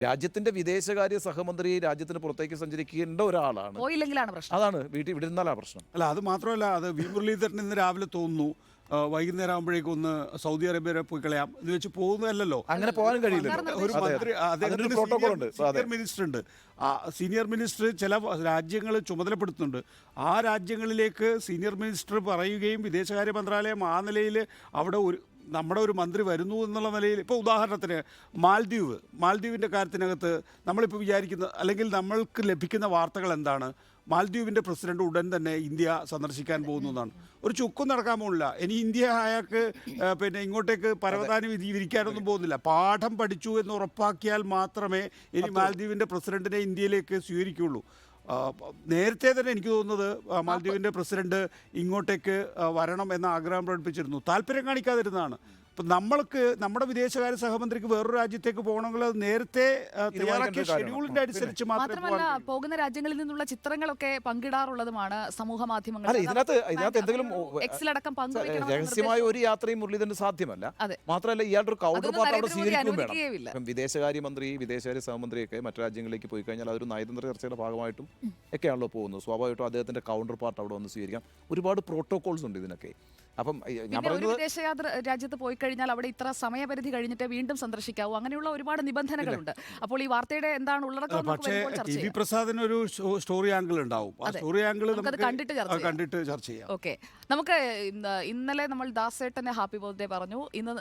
രാജ്യത്തിന്റെ വിദേശകാര്യ സഹമന്ത്രി രാജ്യത്തിന് പുറത്തേക്ക് സഞ്ചരിക്കേണ്ട ഒരാളാണ്. പോയില്ലെങ്കിലാണ് പ്രശ്നം. അതാണ് വീട്ടിൽ വിടുന്നാലാ പ്രശ്നം. അല്ല, അത് മാത്രമല്ല, അത് വി മുരളീധരൻ ഇന്ന് രാവിലെ തോന്നുന്നു വൈകുന്നേരം ആകുമ്പോഴേക്കും ഒന്ന് സൗദി അറേബ്യ വരെ പോയി കളയാം എന്ന് വെച്ച് പോകുന്നതല്ലോ. അങ്ങനെ പോകാനും കഴിയില്ല. ഒരു മന്ത്രി, അദ്ദേഹത്തിന് സീനിയർ മിനിസ്റ്റർ ഉണ്ട്. സീനിയർ മിനിസ്റ്റർ ചില രാജ്യങ്ങൾ ചുമതലപ്പെടുത്തുന്നുണ്ട്. ആ രാജ്യങ്ങളിലേക്ക് സീനിയർ മിനിസ്റ്റർ പറയുകയും വിദേശകാര്യ മന്ത്രാലയം ആ നിലയിൽ അവിടെ നമ്മുടെ ഒരു മന്ത്രി വരുന്നു എന്നുള്ള നിലയിൽ, ഇപ്പോൾ ഉദാഹരണത്തിന് മാൽദ്വീപിൻ്റെ കാര്യത്തിനകത്ത് നമ്മളിപ്പോൾ വിചാരിക്കുന്ന, അല്ലെങ്കിൽ നമ്മൾക്ക് ലഭിക്കുന്ന വാർത്തകൾ എന്താണ്? മാൽദ്വീപിൻ്റെ പ്രസിഡന്റ് ഉടൻ തന്നെ ഇന്ത്യ സന്ദർശിക്കാൻ പോകുന്നതാണ്. ഒരു ചുക്കും നടക്കാൻ പോകുന്നില്ല. ഇനി ഇന്ത്യ അയാൾക്ക് ഇങ്ങോട്ടേക്ക് പരവതാനി വിരിക്കാനൊന്നും പോകുന്നില്ല. പാഠം പഠിച്ചു എന്ന് ഉറപ്പാക്കിയാൽ മാത്രമേ ഇനി മാൽദ്വീപിൻ്റെ പ്രസിഡന്റിനെ ഇന്ത്യയിലേക്ക് സ്വീകരിക്കുകയുള്ളൂ. നേരത്തെ തന്നെ എനിക്ക് തോന്നുന്നത് മാലദ്വീപിൻ്റെ പ്രസിഡന്റ് ഇങ്ങോട്ടേക്ക് വരണം എന്ന ആഗ്രഹം പ്രകടിപ്പിച്ചിരുന്നു. താല്പര്യം കാണിക്കാതിരുന്നതാണ്. അപ്പം നമ്മൾക്ക് നമ്മുടെ വിദേശകാര്യ സഹമന്ത്രിക്ക് വേറൊരു രാജ്യത്തേക്ക് പോകണമെങ്കിൽ അത് നേരത്തെ തയ്യാറാക്കിയ ഷെഡ്യൂളിന്റെ അനുസരിച്ച് മാത്രമല്ല, പോകുന്ന രാജ്യങ്ങളിൽ നിന്നുള്ള ചിത്രങ്ങളൊക്കെ പങ്കിടാറുള്ളതുമാണ് സമൂഹ മാധ്യമങ്ങൾ. രഹസ്യമായ ഒരു യാത്രയും മുരളീധരന് സാധ്യമല്ല. മാത്രമല്ല, ഇയാളുടെ ഒരു കൗണ്ടർ പാർട്ട് അവിടെ സ്വീകരിക്കുകയും വേണം. വിദേശകാര്യമന്ത്രി, വിദേശകാര്യ സഹമന്ത്രിയൊക്കെ മറ്റു രാജ്യങ്ങളിലേക്ക് പോയി കഴിഞ്ഞാൽ അതൊരു നയതന്ത്ര ചർച്ചയുടെ ഭാഗമായിട്ടും ഒക്കെയാണല്ലോ പോകുന്നത്. സ്വാഭാവികമായിട്ടും അദ്ദേഹത്തിന്റെ കൗണ്ടർ പാർട്ട് അവിടെ വന്ന് സ്വീകരിക്കാം. ഒരുപാട് പ്രോട്ടോകോൾസ് ഉണ്ട് ഇതിനൊക്കെ. അപ്പം ഞാൻ പറയുന്നത്, വിദേശയാത്ര രാജ്യത്ത് പോയി കഴിഞ്ഞാൽ അവിടെ ഇത്ര സമയപരിധി കഴിഞ്ഞിട്ട് വീണ്ടും സന്ദർശിക്കാവൂ, അങ്ങനെയുള്ള ഒരുപാട് നിബന്ധനകളുണ്ട്. അപ്പോൾ ഈ വാർത്തയുടെ എന്താണ് ഉള്ളടക്കം? പക്ഷേ ടി വി പ്രസാദിന് ഒരു സ്റ്റോറി ആംഗിൾ ഉണ്ടാവും. ആ സ്റ്റോറി ആംഗിൾ കണ്ടിട്ട് ചർച്ച ചെയ്യാം. ഓക്കെ, നമുക്ക് ഇന്നലെ നമ്മൾ ദാസേട്ടനെ ഹാപ്പി ബർത്ത്ഡേ പറഞ്ഞു. ഇന്ന്